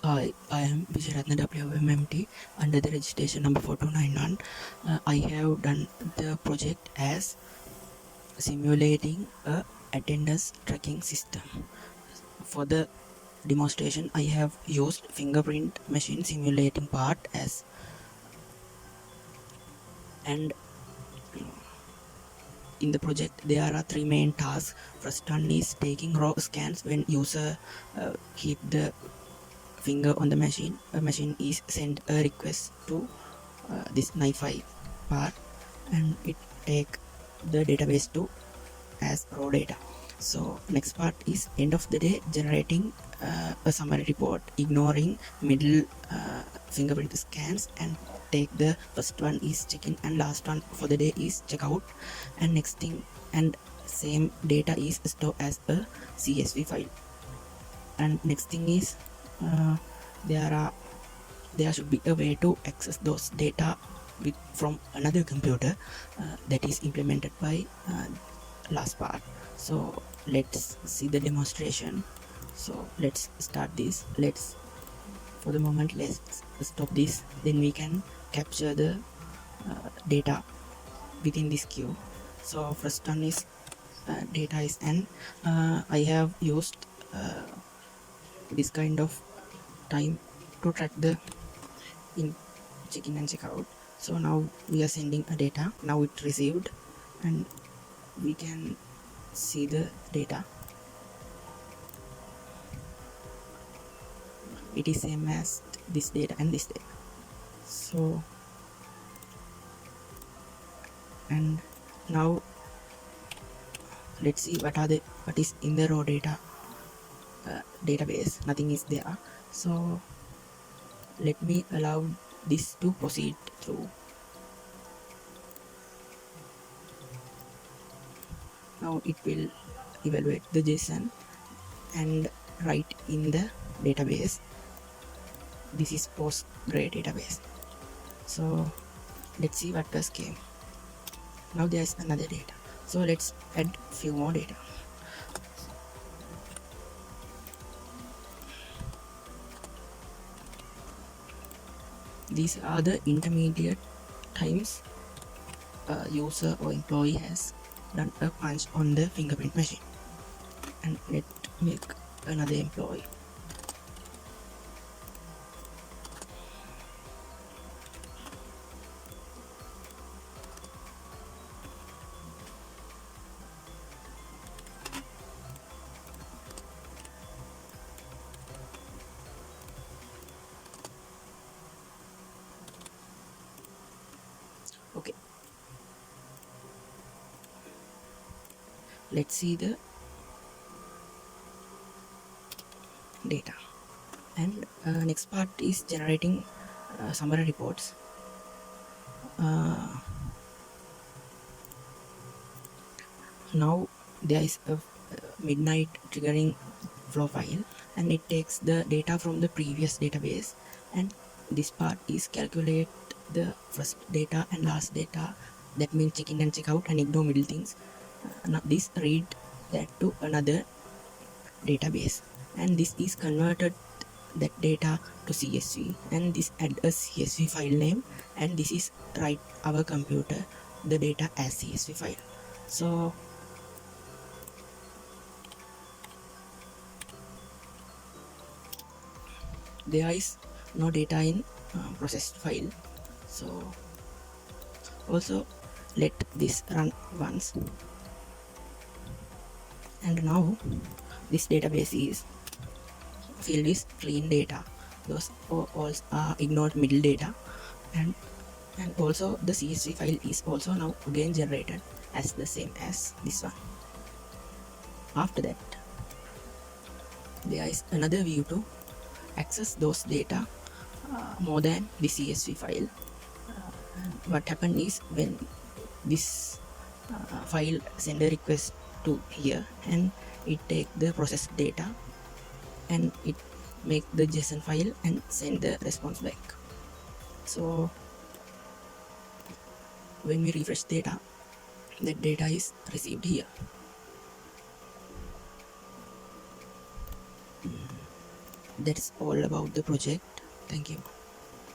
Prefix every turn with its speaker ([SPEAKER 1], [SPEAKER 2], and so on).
[SPEAKER 1] Hi, I am Vijayaratna WMMT under the registration number 4291. I have done the project as simulating a attendance tracking system. For the demonstration, I have used fingerprint machine simulating part as, and in the project there are three main tasks. First one is taking raw scans when user keep the finger on the machine. A machine is sent a request to this NiFi part, and it take the database to as raw data. So next part is end of the day generating a summary report, ignoring middle fingerprint scans, and take the first one is check-in and last one for the day is checkout, and next thing, and same data is stored as a CSV file. And next thing is uh, there should be a way to access those data from another computer that is implemented by last part. So let's see the demonstration. So let's start this. Let's For the moment let's stop this, then we can capture the data within this queue. So first one is data is n. I have used this kind of time to track the in check-in and check-out. So now we are sending a data. Now it received, and we can see the data. It is same as this data and this data. So, and now let's see what is in the raw data database. Nothing is there. So let me allow this to proceed through. Now it will evaluate the JSON and write in the database. This is Postgre database. So let's see what else came. Now there's another data. So let's add few more data. These are the intermediate times a user or employee has done a punch on the fingerprint machine. And let's make another employee. Okay, let's see the data. And next part is generating summary reports. Now there is a midnight triggering flow file, and it takes the data from the previous database, and this part is calculate the first data and last data, that means check in and check out, and ignore middle things. Now this read that to another database, and this is converted that data to CSV, and this add a CSV file name, and this is write our computer the data as CSV file. So there is no data in processed file. So also let this run once, and now this database is filled with clean data. Those all are ignored middle data, and also the CSV file is also now again generated as the same as this one. After that, there is another view to access those data more than the CSV file. What happened is when this file send a request to here, and it take the processed data and it make the JSON file and send the response back. So when we refresh data, that data is received here. That's all about the project. Thank you.